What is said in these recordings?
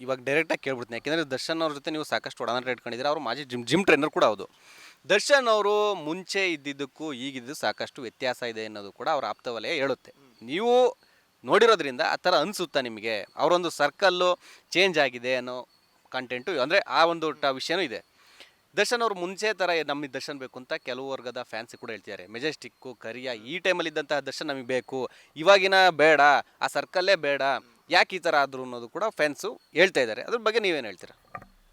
ಇವಾಗ ಡೈರೆಕ್ಟಾಗಿ ಕೇಳ್ಬಿಡ್ತೀನಿ, ಯಾಕೆಂದರೆ ದರ್ಶನ್ ಅವ್ರ ಜೊತೆ ನೀವು ಸಾಕಷ್ಟು ಒಡನಾಟ ಇಟ್ಕೊಂಡಿದ್ದೀರಾ. ಅವರು ಮಾಜಿ ಜಿಮ್ ಟ್ರೈನರ್ ಕೂಡ ಹೌದು. ದರ್ಶನ್ ಅವರು ಮುಂಚೆ ಇದ್ದಿದ್ದಕ್ಕೂ ಈಗಿದ್ದು ಸಾಕಷ್ಟು ವ್ಯತ್ಯಾಸ ಇದೆ ಅನ್ನೋದು ಕೂಡ ಅವ್ರ ಆಪ್ತವಲಯ ಹೇಳುತ್ತೆ. ನೀವು ನೋಡಿರೋದ್ರಿಂದ ಆ ಥರ ಅನಿಸುತ್ತಾ ನಿಮಗೆ? ಅವರೊಂದು ಸರ್ಕಲ್ಲು ಚೇಂಜ್ ಆಗಿದೆ ಅನ್ನೋ ಕಂಟೆಂಟು ಅಂದರೆ ಆ ಒಂದು ವಿಷಯನೂ ಇದೆ. ದರ್ಶನ್ ಅವರು ಮುಂಚೆ ಥರ ನಮಗೆ ದರ್ಶನ್ ಬೇಕು ಅಂತ ಕೆಲವು ವರ್ಗದ ಫ್ಯಾನ್ಸ್ ಕೂಡ ಹೇಳ್ತಿದ್ದಾರೆ. ಮೆಜೆಸ್ಟಿಕ್ಕು, ಕರಿಯ ಈ ಟೈಮಲ್ಲಿ ಇದ್ದಂತಹ ದರ್ಶನ್ ನಮಗೆ ಬೇಕು, ಇವಾಗಿನ ಬೇಡ, ಆ ಸರ್ಕಲ್ಲೇ ಬೇಡ, ಯಾಕೆ ಈ ಥರ ಆದರು ಅನ್ನೋದು ಕೂಡ ಫ್ಯಾನ್ಸು ಹೇಳ್ತಾ ಇದ್ದಾರೆ. ಅದ್ರ ಬಗ್ಗೆ ನೀವೇನು ಹೇಳ್ತೀರಾ?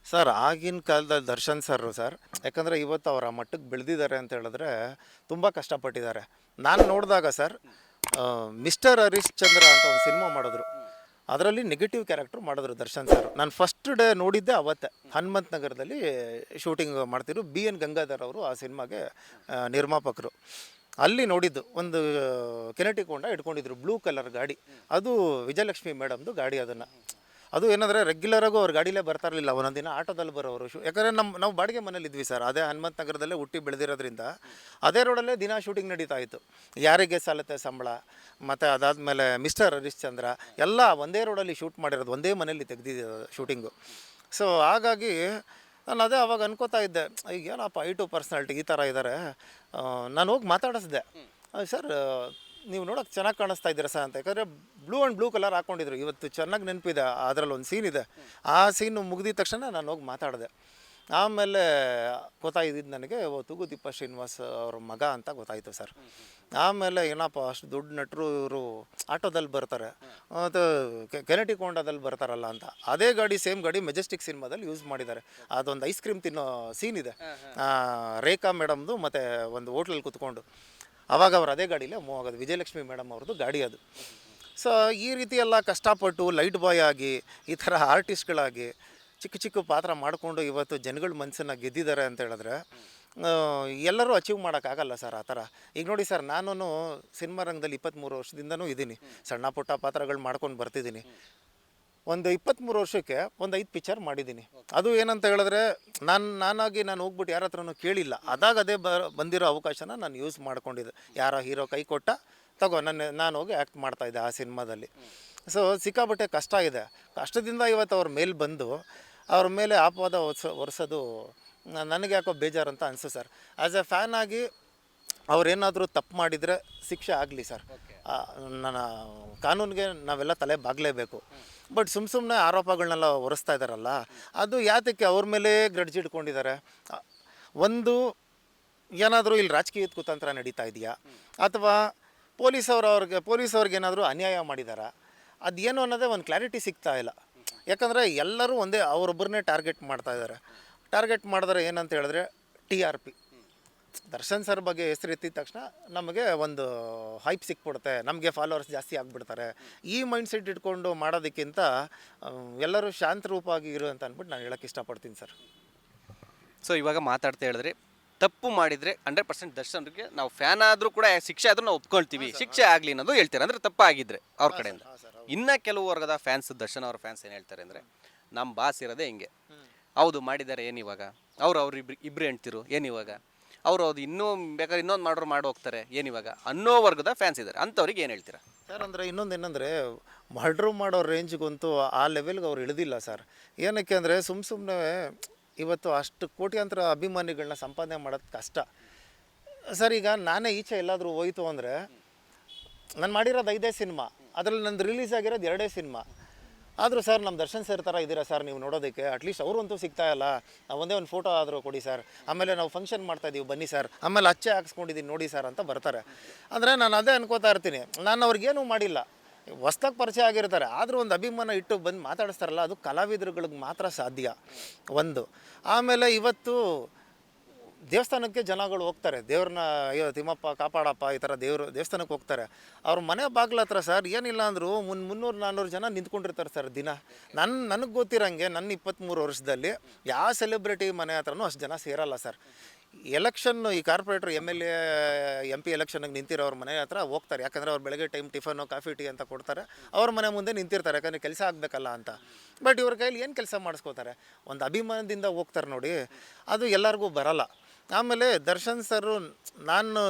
ಸರ್, ಆಗಿನ ಕಾಲದಲ್ಲಿ ದರ್ಶನ್ ಸರ್ ಯಾಕಂದರೆ ಇವತ್ತು ಅವರ ಮಟ್ಟಕ್ಕೆ ಬೆಳೆದಿದ್ದಾರೆ ಅಂತ ಹೇಳಿದ್ರೆ ತುಂಬ ಕಷ್ಟಪಟ್ಟಿದ್ದಾರೆ. ನಾನು ನೋಡಿದಾಗ ಸರ್, ಮಿಸ್ಟರ್ ಹರಿಶ್ಚಂದ್ರ ಅಂತ ಒಂದು ಸಿನಿಮಾ ಮಾಡಿದ್ರು. ಅದರಲ್ಲಿ ನೆಗೆಟಿವ್ ಕ್ಯಾರೆಕ್ಟರ್ ಮಾಡಿದ್ರು ದರ್ಶನ್ ಸರ್. ನಾನು ಫಸ್ಟ್ ಡೇ ನೋಡಿದ್ದೆ ಅವತ್ತೇ. ಹನುಮಂತ ನಗರದಲ್ಲಿ ಶೂಟಿಂಗ್ ಮಾಡ್ತಿದ್ರು. BN ಗಂಗಾಧರ್ ಅವರು ಆ ಸಿನಿಮಾಗೆ ನಿರ್ಮಾಪಕರು. ಅಲ್ಲಿ ನೋಡಿದ್ದು ಒಂದು ಕೆನೆಟಿಕ್ ಹೋಂಡಾ ಇಟ್ಕೊಂಡಿದ್ರು, ಬ್ಲೂ ಕಲರ್ ಗಾಡಿ. ಅದು ವಿಜಯಲಕ್ಷ್ಮಿ ಮೇಡಮ್ದು ಗಾಡಿ. ಅದು ಏನಂದರೆ ರೆಗ್ಯುಲರಾಗೂ ಅವ್ರ ಗಾಡಿಲೇ ಬರ್ತಾ ಇರಲಿಲ್ಲ, ಒಂದೊಂದು ದಿನ ಆಟೋದಲ್ಲಿ ಬರೋರು. ಯಾಕಂದರೆ ನಾವು ಬಾಡಿಗೆ ಮನೇಲಿ ಇದ್ವಿ ಸರ್, ಅದೇ ಹನುಮಂತ ನಗರದಲ್ಲೇ ಹುಟ್ಟಿ ಬೆಳೆದಿರೋದ್ರಿಂದ ಅದೇ ರೋಡಲ್ಲೇ ದಿನ ಶೂಟಿಂಗ್ ನಡೀತಾ ಇತ್ತು. ಯಾರಿಗೆ ಸಾಲತ್ತೆ ಸಂಬಳ, ಮತ್ತು ಅದಾದಮೇಲೆ ಮಿಸ್ಟರ್ ಹರಿಶ್ಚಂದ್ರ ಎಲ್ಲ ಒಂದೇ ರೋಡಲ್ಲಿ ಶೂಟ್ ಮಾಡಿರೋದು, ಒಂದೇ ಮನೇಲಿ ತೆಗೆದಿದ್ದು ಶೂಟಿಂಗು. ಸೊ ಹಾಗಾಗಿ ನಾನು ಅದೇ ಅವಾಗ ಅನ್ಕೋತಾ ಇದ್ದೆ, ಈಗ ಏನಪ್ಪ ಪರ್ಸ್ನಾಲಿಟಿ ಈ ಥರ ಇದ್ದಾರೆ. ನಾನು ಹೋಗಿ ಮಾತಾಡಿಸ್ದೆ, ಸರ್ ನೀವು ನೋಡೋಕೆ ಚೆನ್ನಾಗಿ ಕಾಣಿಸ್ತಾ ಇದ್ದೀರಾ ಸರ್ ಅಂತ. ಯಾಕಂದರೆ ಬ್ಲೂ ಕಲರ್ ಹಾಕ್ಕೊಂಡಿದ್ರು. ಇವತ್ತು ಚೆನ್ನಾಗಿ ನೆನಪಿದೆ, ಅದರಲ್ಲಿ ಒಂದು ಸೀನ್ ಇದೆ. ಆ ಸೀನು ಮುಗಿದಿದ ತಕ್ಷಣ ನಾನು ಹೋಗಿ ಮಾತಾಡಿದೆ. ಆಮೇಲೆ ಗೊತ್ತಾಯಿದ್ದು ನನಗೆ ತೂಗುದೀಪ ಶ್ರೀನಿವಾಸ್ ಅವ್ರ ಮಗ ಅಂತ ಗೊತ್ತಾಯಿತು ಸರ್. ಆಮೇಲೆ ಏನಪ್ಪ ಅಷ್ಟು ದೊಡ್ಡ ನಟರು ಇವರು ಆಟೋದಲ್ಲಿ ಬರ್ತಾರೆ, ಮತ್ತು ಕೆನೆಟಿಕ್ ಹೋಂಡಾದಲ್ಲಿ ಬರ್ತಾರಲ್ಲ ಅಂತ. ಅದೇ ಗಾಡಿ, ಸೇಮ್ ಗಾಡಿ ಮೆಜೆಸ್ಟಿಕ್ ಸಿನಿಮಾದಲ್ಲಿ ಯೂಸ್ ಮಾಡಿದ್ದಾರೆ. ಅದೊಂದು ಐಸ್ ಕ್ರೀಮ್ ತಿನ್ನೋ ಸೀನ್ ಇದೆ, ರೇಖಾ ಮೇಡಮ್ದು, ಮತ್ತು ಒಂದು ಹೋಟ್ಲಲ್ಲಿ ಕೂತ್ಕೊಂಡು. ಆವಾಗ ಅವ್ರು ಅದೇ ಗಾಡಿಲೇ ಮೂವ್ ಆಗೋದು, ವಿಜಯಲಕ್ಷ್ಮಿ ಮೇಡಮ್ ಅವ್ರದ್ದು ಗಾಡಿ ಅದು. ಸೊ ಈ ರೀತಿ ಎಲ್ಲ ಕಷ್ಟಪಟ್ಟು ಲೈಟ್ ಬಾಯ್ ಆಗಿ, ಈ ಥರ ಆರ್ಟಿಸ್ಟ್ಗಳಾಗಿ ಚಿಕ್ಕ ಪಾತ್ರ ಮಾಡಿಕೊಂಡು ಇವತ್ತು ಜನಗಳ ಮನಸ್ಸನ್ನು ಗೆದ್ದಿದ್ದಾರೆ ಅಂತ ಹೇಳಿದ್ರೆ ಎಲ್ಲರೂ ಅಚೀವ್ ಮಾಡೋಕ್ಕಾಗಲ್ಲ ಸರ್ ಆ ಥರ. ಈಗ ನೋಡಿ ಸರ್, ನಾನು ಸಿನಿಮಾ ರಂಗದಲ್ಲಿ 23 ವರ್ಷದಿಂದನೂ ಇದ್ದೀನಿ. ಸಣ್ಣ ಪುಟ್ಟ ಪಾತ್ರಗಳು ಮಾಡ್ಕೊಂಡು ಬರ್ತಿದ್ದೀನಿ. ಒಂದು 23 ವರ್ಷಕ್ಕೆ ಒಂದು 5 ಪಿಕ್ಚರ್ ಮಾಡಿದ್ದೀನಿ. ಅದು ಏನಂತ ಹೇಳಿದ್ರೆ ನಾನು ಹೋಗ್ಬಿಟ್ಟು ಯಾರ ಹತ್ರನೂ ಕೇಳಿಲ್ಲ. ಅದೇ ಬಂದಿರೋ ಅವಕಾಶನ ನಾನು ಯೂಸ್ ಮಾಡ್ಕೊಂಡಿದ್ದೆ. ಯಾರೋ ಹೀರೋ ಕೈ ಕೊಟ್ಟ, ತಗೋ ನಾನು ಹೋಗಿ ಆ್ಯಕ್ಟ್ ಮಾಡ್ತಾಯಿದ್ದೆ ಆ ಸಿನಿಮಾದಲ್ಲಿ. ಸೊ ಸಿಕ್ಕಾಪಟ್ಟೆ ಕಷ್ಟ ಇದೆ. ಕಷ್ಟದಿಂದ ಇವತ್ತು ಅವ್ರ ಮೇಲೆ ಬಂದು ಅವ್ರ ಮೇಲೆ ಆಪವಾದ ಒರೆಸೋದು ನನಗೆ ಯಾಕೋ ಬೇಜಾರು ಅಂತ ಅನಿಸು ಸರ್. ಆ್ಯಸ್ ಎ ಫ್ಯಾನ್ ಆಗಿ ಅವರೇನಾದರೂ ತಪ್ಪು ಮಾಡಿದರೆ ಶಿಕ್ಷೆ ಆಗಲಿ ಸರ್. ನನ್ನ ಕಾನೂನಿಗೆ ನಾವೆಲ್ಲ ತಲೆ ಬಾಗಲೇಬೇಕು. ಬಟ್ ಸುಮ್ಮನೆ ಆರೋಪಗಳನ್ನೆಲ್ಲ ಹೊರಿಸ್ತಾ ಇದ್ದಾರಲ್ಲ, ಅದು ಯಾತಕ್ಕೆ ಅವ್ರ ಮೇಲೆ ಗ್ರಡ್ಜ್ ಇಟ್ಕೊಂಡಿದ್ದಾರೆ? ಒಂದು ಏನಾದರೂ ಇಲ್ಲಿ ರಾಜಕೀಯದ ಕುತಂತ್ರ ನಡೀತಾ ಇದೆಯಾ, ಅಥವಾ ಪೊಲೀಸವ್ರಿಗೆ ಏನಾದರೂ ಅನ್ಯಾಯ ಮಾಡಿದಾರಾ? ಅದೇನು ಅನ್ನೋದೇ ಒಂದು ಕ್ಲಾರಿಟಿ ಸಿಗ್ತಾ ಇಲ್ಲ. ಯಾಕಂದರೆ ಎಲ್ಲರೂ ಒಂದೇ ಅವರೊಬ್ಬರನ್ನೇ ಟಾರ್ಗೆಟ್ ಮಾಡ್ತಾ ಇದ್ದಾರೆ. ಟಾರ್ಗೆಟ್ ಮಾಡಿದ್ರೆ ಏನಂತ ಹೇಳಿದ್ರೆ TRP. ದರ್ಶನ್ ಸರ್ ಬಗ್ಗೆ ಹೆಸರು ಎತ್ತಿದ ತಕ್ಷಣ ನಮಗೆ ಒಂದು ಹೈಪ್ ಸಿಕ್ಬಿಡುತ್ತೆ, ನಮಗೆ ಫಾಲೋವರ್ಸ್ ಜಾಸ್ತಿ ಆಗಿಬಿಡ್ತಾರೆ. ಈ ಮೈಂಡ್ಸೆಟ್ ಇಟ್ಕೊಂಡು ಮಾಡೋದಕ್ಕಿಂತ ಎಲ್ಲರೂ ಶಾಂತ ರೂಪವಾಗಿ ಇರು ಅಂತ ಅಂದ್ಬಿಟ್ಟು ನಾನು ಹೇಳೋಕ್ಕೆ ಇಷ್ಟಪಡ್ತೀನಿ ಸರ್. ಸೊ ಇವಾಗ ಮಾತಾಡ್ತಾ ಹೇಳಿದ್ರೆ, ತಪ್ಪು ಮಾಡಿದರೆ 100% ದರ್ಶನ್ಗೆ ನಾವು ಫ್ಯಾನ್ ಆದರೂ ಕೂಡ ಶಿಕ್ಷೆ ಆದರೂ ನಾವು ಒಪ್ಕೊಳ್ತೀವಿ, ಶಿಕ್ಷೆ ಆಗಲಿ ಅನ್ನೋದು ಹೇಳ್ತಾರೆ. ಅಂದರೆ ತಪ್ಪಾಗಿದ್ದರೆ ಅವ್ರ ಕಡೆಯಿಂದ. ಇನ್ನು ಕೆಲವು ವರ್ಗದ ಫ್ಯಾನ್ಸ್, ದರ್ಶನ್ ಅವ್ರ ಫ್ಯಾನ್ಸ್ ಏನು ಹೇಳ್ತಾರೆ ಅಂದರೆ, ನಮ್ಮ ಬಾಸ್ ಇರೋದೇ ಹಿಂಗೆ, ಹೌದು ಮಾಡಿದ್ದಾರೆ ಏನಿವಾಗ, ಅವ್ರು ಇಬ್ಬರು ಹೆಣ್ತಿರು ಏನಿವಾಗ, ಅವರು ಇನ್ನೂ ಬೇಕಾದ್ರೆ ಇನ್ನೊಂದು ಮಾಡಿ ಹೋಗ್ತಾರೆ ಏನಿವಾಗ ಅನ್ನೋ ವರ್ಗದ ಫ್ಯಾನ್ಸ್ ಇದ್ದಾರೆ. ಅಂಥವ್ರಿಗೆ ಏನು ಹೇಳ್ತೀರಾ ಸರ್? ಅಂದರೆ ಇನ್ನೊಂದೇನೆಂದರೆ, ಮರ್ಡ್ರು ಮಾಡೋ ರೇಂಜ್ಗಂತೂ ಆ ಲೆವೆಲ್ಗೆ ಅವ್ರು ಇಳಿದಿಲ್ಲ ಸರ್. ಏನಕ್ಕೆ ಅಂದರೆ ಸುಮ್ಮನೆ ಇವತ್ತು ಅಷ್ಟು ಕೋಟ್ಯಾಂತರ ಅಭಿಮಾನಿಗಳನ್ನ ಸಂಪಾದನೆ ಮಾಡೋದು ಕಷ್ಟ ಸರ್. ಈಗ ನಾನೇ ಈಚೆ ಎಲ್ಲಾದರೂ ಹೋಯ್ತು ಅಂದರೆ, ನಾನು ಮಾಡಿರೋದು 5 ಸಿನಿಮಾ, ಅದರಲ್ಲಿ ನಂದು ರಿಲೀಸ್ ಆಗಿರೋದು 2 ಸಿನಿಮಾ. ಆದರೂ ಸರ್ ನಮ್ಮ ದರ್ಶನ್ ಸರ್ ಥರ ಇದ್ದೀರಾ ಸರ್ ನೀವು ನೋಡೋದಕ್ಕೆ, ಅಟ್ಲೀಸ್ಟ್ ಅವರಂತೂ ಸಿಗ್ತಾ ಇಲ್ಲ. ನಾವು ಒಂದೇ ಒಂದು ಫೋಟೋ ಆದರೂ ಕೊಡಿ ಸರ್, ಆಮೇಲೆ ನಾವು ಫಂಕ್ಷನ್ ಮಾಡ್ತಾಯಿದ್ದೀವಿ ಬನ್ನಿ ಸರ್, ಆಮೇಲೆ ಅಚ್ಚೆ ಹಾಕ್ಸ್ಕೊಂಡಿದ್ದೀನಿ ನೋಡಿ ಸರ್ ಅಂತ ಬರ್ತಾರೆ. ಅಂದರೆ ನಾನು ಅದೇ ಅನ್ಕೋತಾ ಇರ್ತೀನಿ, ನಾನು ಅವ್ರಿಗೇನೂ ಮಾಡಿಲ್ಲ, ಹೊಸ್ದಾಗಿ ಪರಿಚಯ ಆಗಿರ್ತಾರೆ. ಆದರೂ ಒಂದು ಅಭಿಮಾನ ಇಟ್ಟು ಬಂದು ಮಾತಾಡಿಸ್ತಾರಲ್ಲ, ಅದು ಕಲಾವಿದರುಗಳಿಗೆ ಮಾತ್ರ ಸಾಧ್ಯ ಒಂದು. ಆಮೇಲೆ ಇವತ್ತು ದೇವಸ್ಥಾನಕ್ಕೆ ಜನಗಳು ಹೋಗ್ತಾರೆ, ದೇವ್ರನ್ನ ಅಯ್ಯೋ ತಿಮ್ಮಪ್ಪ ಕಾಪಾಡಪ್ಪ ಈ ಥರ ದೇವಸ್ಥಾನಕ್ಕೆ ಹೋಗ್ತಾರೆ. ಅವ್ರ ಮನೆ ಬಾಗಿಲ ಹತ್ರ ಸರ್ ಏನಿಲ್ಲ ಅಂದರೂ 300-400 ಜನ ನಿಂತ್ಕೊಂಡಿರ್ತಾರೆ ಸರ್ ದಿನ. ನನಗೆ ಗೊತ್ತಿರೋಂಗೆ ನನ್ನ 23 ವರ್ಷದಲ್ಲಿ ಯಾವ ಸೆಲೆಬ್ರಿಟಿ ಮನೆ ಹತ್ರನೂ ಅಷ್ಟು ಜನ ಸೇರಲ್ಲ ಸರ್. ಎಲೆಕ್ಷನ್ನು ಈ ಕಾರ್ಪೊರೇಟ್ರ್ MLA MP ಎಲೆಕ್ಷನ್ಗೆ ನಿಂತಿರೋವ್ರ ಮನೆ ಹತ್ರ ಹೋಗ್ತಾರೆ. ಯಾಕಂದರೆ ಅವ್ರು ಬೆಳಗ್ಗೆ ಟೈಮ್ ಟಿಫನ್ನು ಕಾಫಿ ಟೀ ಅಂತ ಕೊಡ್ತಾರೆ, ಅವ್ರ ಮನೆ ಮುಂದೆ ನಿಂತಿರ್ತಾರೆ, ಯಾಕಂದರೆ ಕೆಲಸ ಆಗಬೇಕಲ್ಲ ಅಂತ. ಬಟ್ ಇವ್ರ ಕೈಲಿ ಏನು ಕೆಲಸ ಮಾಡಿಸ್ಕೋತಾರೆ? ಒಂದು ಅಭಿಮಾನದಿಂದ ಹೋಗ್ತಾರೆ ನೋಡಿ, ಅದು ಎಲ್ಲರಿಗೂ ಬರಲ್ಲ. ಆಮೇಲೆ ದರ್ಶನ್ ಸರು, ನಾನು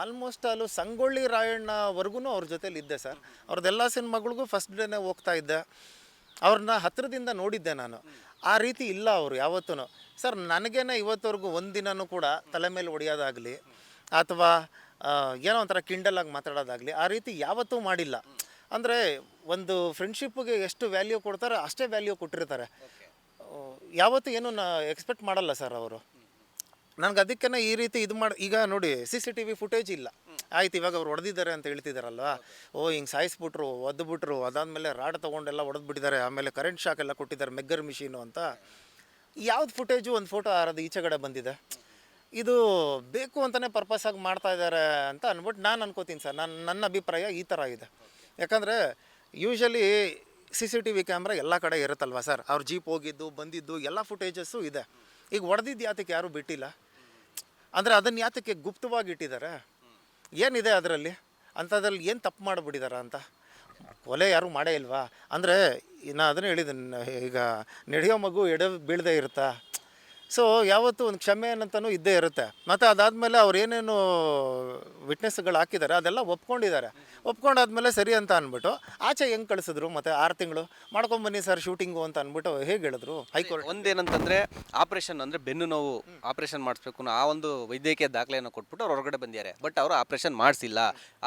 ಆಲ್ಮೋಸ್ಟ್ ಸಂಗೊಳ್ಳಿ ರಾಯಣ್ಣವರೆಗೂ ಅವ್ರ ಜೊತೇಲಿ ಇದ್ದೆ ಸರ್. ಅವ್ರದ್ದೆಲ್ಲ ಸಿನಿಮಾಗಳಿಗೂ ಫಸ್ಟ್ ಡೇನೇ ಹೋಗ್ತಾ ಇದ್ದೆ. ಅವ್ರನ್ನ ಹತ್ತಿರದಿಂದ ನೋಡಿದ್ದೆ ನಾನು. ಆ ರೀತಿ ಇಲ್ಲ ಅವರು ಯಾವತ್ತೂ. ಸರ್ ನನಗೇನೆ ಇವತ್ತವರೆಗೂ ಒಂದಿನನೂ ಕೂಡ ತಲೆ ಮೇಲೆ ಹೊಡೆಯೋದಾಗಲಿ ಅಥವಾ ಏನೋ ಒಂಥರ ಕಿಂಡಲಾಗಿ ಮಾತಾಡೋದಾಗಲಿ ಆ ರೀತಿ ಯಾವತ್ತೂ ಮಾಡಿಲ್ಲ. ಅಂದರೆ ಒಂದು ಫ್ರೆಂಡ್ಶಿಪ್ಗೆ ಎಷ್ಟು ವ್ಯಾಲ್ಯೂ ಕೊಡ್ತಾರೆ ಅಷ್ಟೇ ವ್ಯಾಲ್ಯೂ ಕೊಟ್ಟಿರ್ತಾರೆ. ಯಾವತ್ತೂ ಏನೂ ಎಕ್ಸ್ಪೆಕ್ಟ್ ಮಾಡಲ್ಲ ಸರ್ ಅವರು. ನನಗೆ ಅದಕ್ಕೇ ಈ ರೀತಿ ಇದು ಮಾಡಿ ಈಗ ನೋಡಿ CCTV ಫುಟೇಜ್ ಇಲ್ಲ. ಆಯ್ತು ಇವಾಗ ಅವ್ರು ಹೊಡೆದಿದ್ದಾರೆ ಅಂತ ಹೇಳ್ತಿದ್ದಾರಲ್ವ, ಹಿಂಗೆ ಸಾಯಿಸ್ಬಿಟ್ರು, ಒದ್ದುಬಿಟ್ರು, ಅದಾದಮೇಲೆ ರಾಡ್ ತೊಗೊಂಡೆಲ್ಲ ಹೊಡೆದ್ಬಿಟ್ಟಿದ್ದಾರೆ, ಆಮೇಲೆ ಕರೆಂಟ್ ಶಾಕ್ ಎಲ್ಲ ಕೊಟ್ಟಿದ್ದಾರೆ, ಮೆಗ್ಗರ್ ಮಿಷಿನು ಅಂತ. ಯಾವ್ದು ಫುಟೇಜು ಒಂದು ಫೋಟೋ ಅದು ಈಚೆಗಡೆ ಬಂದಿದೆ. ಇದು ಬೇಕು ಅಂತಲೇ ಪರ್ಪಸ್ಸಾಗಿ ಮಾಡ್ತಾ ಇದ್ದಾರೆ ಅಂತ ಅಂದ್ಬಿಟ್ಟು ನಾನು ಅನ್ಕೋತೀನಿ ಸರ್. ನನ್ನ ಅಭಿಪ್ರಾಯ ಈ ಥರ ಇದೆ. ಯಾಕಂದರೆ ಯೂಶಲಿ CCTV ಕ್ಯಾಮ್ರಾ ಎಲ್ಲ ಕಡೆ ಇರುತ್ತಲ್ವ ಸರ್. ಅವ್ರು ಜೀಪ್ ಹೋಗಿದ್ದು ಬಂದಿದ್ದು ಎಲ್ಲ ಫುಟೇಜಸ್ಸು ಇದೆ. ಈಗ ಹೊಡೆದಿದ್ದು ಯಾತಕ್ಕೆ ಯಾರೂ ಬಿಟ್ಟಿಲ್ಲ ಅಂದರೆ ಅದನ್ನು ಯಾತಕ್ಕೆ ಗುಪ್ತವಾಗಿ ಇಟ್ಟಿದ್ದಾರೆ? ಏನಿದೆ ಅದರಲ್ಲಿ? ಅಂಥದ್ರಲ್ಲಿ ಏನು ತಪ್ಪು ಮಾಡಿಬಿಟ್ಟಿದ್ದಾರೆ ಅಂತ? ಕೊಲೆ ಯಾರೂ ಮಾಡೇ ಇಲ್ವಾ? ಅಂದರೆ ನಾನು ಅದನ್ನೇ ಹೇಳಿದ್ದೀನಿ, ಈಗ ನಡೆಯೋ ಮಗು ಬೀಳದೇ ಇರುತ್ತಾ? ಸೊ ಯಾವತ್ತೂ ಒಂದು ಕ್ಷಮೆ ಅನ್ನಂತನೂ ಇದ್ದೇ ಇರುತ್ತೆ. ಮತ್ತು ಅದಾದಮೇಲೆ ಅವ್ರು ಏನೇನು ವಿಟ್ನೆಸ್ಗಳು ಹಾಕಿದ್ದಾರೆ ಅದೆಲ್ಲ ಒಪ್ಕೊಂಡಾದ್ಮೇಲೆ ಸರಿ ಅಂತ ಅಂದ್ಬಿಟ್ಟು ಆಚೆ ಹೆಂಗೆ ಕಳಿಸಿದ್ರು? ಮತ್ತು 6 ತಿಂಗಳು ಮಾಡ್ಕೊಂಬನ್ನಿ ಸರ್ ಶೂಟಿಂಗು ಅಂತ ಅಂದ್ಬಿಟ್ಟು ಹೇಗೆ ಹೇಳಿದ್ರು ಹೈಕೋರ್ಟ್? ಒಂದೇನಂತಂದ್ರೆ ಆಪರೇಷನ್ ಅಂದರೆ ಬೆನ್ನು ನೋವು ಆಪರೇಷನ್ ಮಾಡಿಸ್ಬೇಕು ಆ ಒಂದು ವೈದ್ಯಕೀಯ ದಾಖಲೆಯನ್ನು ಕೊಟ್ಬಿಟ್ಟು ಅವ್ರು ಹೊರಗಡೆ ಬಂದಿದ್ದಾರೆ. ಬಟ್ ಅವರು ಆಪರೇಷನ್ ಮಾಡಿಸಿಲ್ಲ,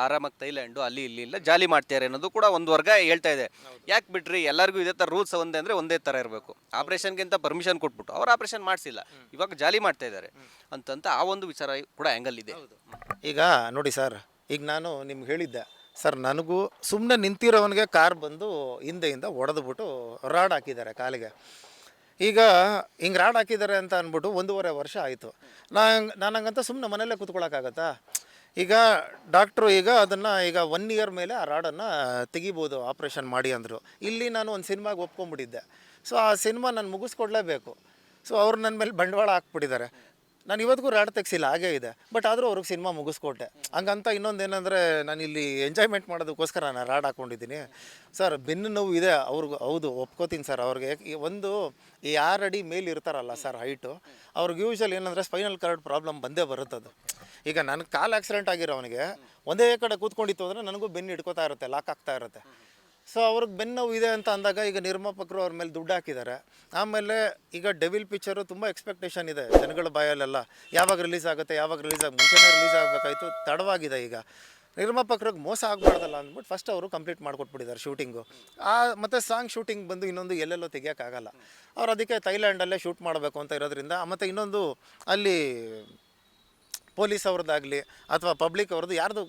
ಆರಾಮಾಗಿ ಥೈಲ್ಯಾಂಡು ಅಲ್ಲಿ ಇಲ್ಲಿ ಇಲ್ಲ ಜಾಲಿ ಮಾಡ್ತಾರೆ ಅನ್ನೋದು ಕೂಡ ಒಂದು ವರ್ಗ ಹೇಳ್ತಾ ಇದೆ. ಯಾಕೆ ಬಿಟ್ರಿ? ಎಲ್ಲರಿಗೂ ಇದೇ ಥರ ರೂಲ್ಸ್ ಒಂದೇ ಥರ ಇರಬೇಕು. ಆಪರೇಷನ್ಗಿಂತ ಪರ್ಮಿಷನ್ ಕೊಟ್ಬಿಟ್ಟು ಅವ್ರು ಆಪರೇಷನ್ ಮಾಡಿಸಿಲ್ಲ, ಇವಾಗ ಜಾಲಿ ಮಾಡ್ತಾ ಇದ್ದಾರೆ ಅಂತಂತ ಆ ಒಂದು ವಿಚಾರ ಕೂಡ ಆ್ಯಂಗಲ್ ಇದೆ. ಈಗ ನೋಡಿ ಸರ್, ಈಗ ನಾನು ನಿಮ್ಗೆ ಹೇಳಿದ್ದೆ ಸರ್, ನನಗೂ ಸುಮ್ಮನೆ ನಿಂತಿರೋವನಿಗೆ ಕಾರ್ ಬಂದು ಹಿಂದೆಯಿಂದ ಹೊಡೆದ್ಬಿಟ್ಟು ರಾಡ್ ಹಾಕಿದ್ದಾರೆ ಕಾಲಿಗೆ. ಈಗ ಹಿಂಗೆ ರಾಡ್ ಹಾಕಿದ್ದಾರೆ ಅಂತ ಅಂದ್ಬಿಟ್ಟು 1.5 ವರ್ಷ ಆಯಿತು. ನಾನು ಹಂಗಂತ ಸುಮ್ಮನೆ ಮನೆಯಲ್ಲೇ ಕೂತ್ಕೊಳ್ಳೋಕ್ಕಾಗತ್ತಾ? ಈಗ ಡಾಕ್ಟ್ರು ಈಗ ಅದನ್ನು ಈಗ 1 ಇಯರ್ ಮೇಲೆ ಆ ರಾಡನ್ನು ತೆಗಿಬೋದು ಆಪ್ರೇಷನ್ ಮಾಡಿ ಅಂದರು. ಇಲ್ಲಿ ನಾನು ಒಂದು ಸಿನಿಮಾಗೆ ಒಪ್ಕೊಂಡ್ಬಿಟ್ಟಿದ್ದೆ. ಸೊ ಆ ಸಿನಿಮಾ ನಾನು ಮುಗಿಸ್ಕೊಡ್ಲೇಬೇಕು. ಸೊ ಅವ್ರು ನನ್ನ ಮೇಲೆ ಬಂಡವಾಳ ಹಾಕ್ಬಿಟ್ಟಿದ್ದಾರೆ. ನಾನು ಇವತ್ತಿಗೂ ರಾಡ್ ತೆಗ್ಸಿಲ್ಲ, ಹಾಗೇ ಇದೆ. ಬಟ್ ಆದರೂ ಅವ್ರಿಗೆ ಸಿನಿಮಾ ಮುಗಿಸ್ಕೊಟ್ಟೆ. ಹಂಗಂತ ಇನ್ನೊಂದು ಏನಂದರೆ ನಾನು ಇಲ್ಲಿ ಎಂಜಾಯ್ಮೆಂಟ್ ಮಾಡೋದಕ್ಕೋಸ್ಕರ ನಾನು ರಾಡ್ ಹಾಕ್ಕೊಂಡಿದ್ದೀನಿ ಸರ್. ಬೆನ್ನು ನೋವು ಇದೆ ಅವ್ರಿಗೂ, ಹೌದು ಒಪ್ಕೋತೀನಿ ಸರ್. ಅವ್ರಿಗೆ ಒಂದು 6 ಅಡಿ ಮೇಲೆ ಇರ್ತಾರಲ್ಲ ಸರ್ ಹೈಟು, ಅವ್ರಿಗೆ ಯೂಶಲ್ ಏನಂದರೆ ಸ್ಪೈನಲ್ ಕಾರ್ಡ್ ಪ್ರಾಬ್ಲಮ್ ಬಂದೇ ಬರುತ್ತದು. ಈಗ ನನಗೆ ಕಾಲು ಆಕ್ಸಿಡೆಂಟ್ ಆಗಿರೋವನಿಗೆ ಒಂದೇ ಕಡೆ ಕೂತ್ಕೊಂಡಿತ್ತು ಅಂದರೆ ನನಗೂ ಬೆನ್ನು ಹಿಡ್ಕೋತಾ ಇರುತ್ತೆ, ಲಾಕ್ ಆಗ್ತಾ ಇರುತ್ತೆ. ಸೊ ಅವ್ರಿಗೆ ಬೆನ್ನು ನೋವು ಇದೆ ಅಂತ ಅಂದಾಗ ಈಗ ನಿರ್ಮಾಪಕರು ಅವ್ರ ಮೇಲೆ ದುಡ್ಡು ಹಾಕಿದ್ದಾರೆ. ಆಮೇಲೆ ಈಗ ಡೆವಿಲ್ ಪಿಕ್ಚರು ತುಂಬ ಎಕ್ಸ್ಪೆಕ್ಟೇಷನ್ ಇದೆ ಜನಗಳ ಬಾಯಲ್ಲೆಲ್ಲ. ಯಾವಾಗ ರಿಲೀಸ್ ಆಗುತ್ತೆ, ಮುಂಚೆನೇ ರಿಲೀಸ್ ಆಗಬೇಕಾಯ್ತು, ತಡವಾಗಿದೆ. ಈಗ ನಿರ್ಮಾಪಕರಿಗೆ ಮೋಸ ಆಗಬಾರ್ದಲ್ಲ ಅಂದ್ಬಿಟ್ಟು ಫಸ್ಟ್ ಅವರು ಕಂಪ್ಲೀಟ್ ಮಾಡಿಕೊಟ್ಬಿಟ್ಟಿದ್ದಾರೆ ಶೂಟಿಂಗು. ಮತ್ತು ಸಾಂಗ್ ಶೂಟಿಂಗ್ ಬಂದು ಇನ್ನೊಂದು ಎಲ್ಲೆಲ್ಲೋ ತೆಗಿಯೋಕ್ಕಾಗಲ್ಲ. ಅವ್ರು ಅದಕ್ಕೆ ಥೈಲ್ಯಾಂಡಲ್ಲೇ ಶೂಟ್ ಮಾಡಬೇಕು ಅಂತ ಇರೋದ್ರಿಂದ, ಮತ್ತು ಇನ್ನೊಂದು ಅಲ್ಲಿ ಪೊಲೀಸ್ ಅವ್ರದ್ದಾಗಲಿ ಅಥವಾ ಪಬ್ಲಿಕ್ ಅವ್ರದ್ದು ಯಾರ್ದು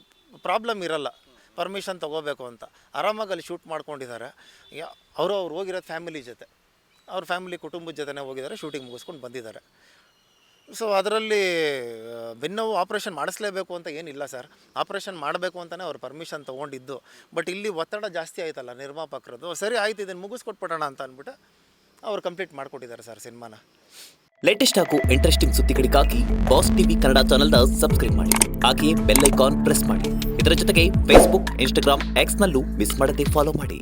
ಪ್ರಾಬ್ಲಮ್ ಇರಲ್ಲ, ಪರ್ಮಿಷನ್ ತೊಗೋಬೇಕು ಅಂತ ಆರಾಮಾಗಿ ಅಲ್ಲಿ ಶೂಟ್ ಮಾಡ್ಕೊಂಡಿದ್ದಾರೆ. ಅವ್ರು ಹೋಗಿರೋದು ಫ್ಯಾಮಿಲಿ ಜೊತೆ, ಅವ್ರ ಫ್ಯಾಮಿಲಿ ಕುಟುಂಬದ ಜೊತೆನೇ ಹೋಗಿದ್ದಾರೆ, ಶೂಟಿಂಗ್ ಮುಗಿಸ್ಕೊಂಡು ಬಂದಿದ್ದಾರೆ. ಸೊ ಅದರಲ್ಲಿ ಬೆನ್ನೋವು ಆಪ್ರೇಷನ್ ಮಾಡಿಸ್ಲೇಬೇಕು ಅಂತ ಏನಿಲ್ಲ ಸರ್. ಆಪ್ರೇಷನ್ ಮಾಡಬೇಕು ಅಂತಲೇ ಅವ್ರು ಪರ್ಮಿಷನ್ ತೊಗೊಂಡಿದ್ದು. ಬಟ್ ಇಲ್ಲಿ ಒತ್ತಡ ಜಾಸ್ತಿ ಆಯ್ತಲ್ಲ ನಿರ್ಮಾಪಕರದ್ದು. ಸರಿ ಆಯ್ತು ಇದನ್ನು ಮುಗಿಸ್ಕೊಟ್ಬಿಡೋಣ ಅಂತ ಅಂದ್ಬಿಟ್ಟು ಅವ್ರು ಕಂಪ್ಲೀಟ್ ಮಾಡಿಕೊಟ್ಟಿದ್ದಾರೆ ಸರ್ ಸಿನಿಮಾನ. ಲೇಟೆಸ್ಟ್ ಹಾಗೂ ಇಂಟ್ರೆಸ್ಟಿಂಗ್ ಸುದ್ದಿಗಳಿಗಾಗಿ ಬಾಸ್ ಟಿವಿ ಕನ್ನಡ ಚಾನೆಲ್ನ ಸಬ್ಸ್ಕ್ರೈಬ್ ಮಾಡಿ. ಹಾಗೆಯೇ ಬೆಲ್ ಐಕಾನ್ ಪ್ರೆಸ್ ಮಾಡಿ. ಇದರ ಜೊತೆಗೆ ಫೇಸ್ಬುಕ್, ಇನ್ಸ್ಟಾಗ್ರಾಮ್, ಎಕ್ಸ್ನಲ್ಲೂ ಮಿಸ್ ಮಾಡದೆ ಫಾಲೋ ಮಾಡಿ.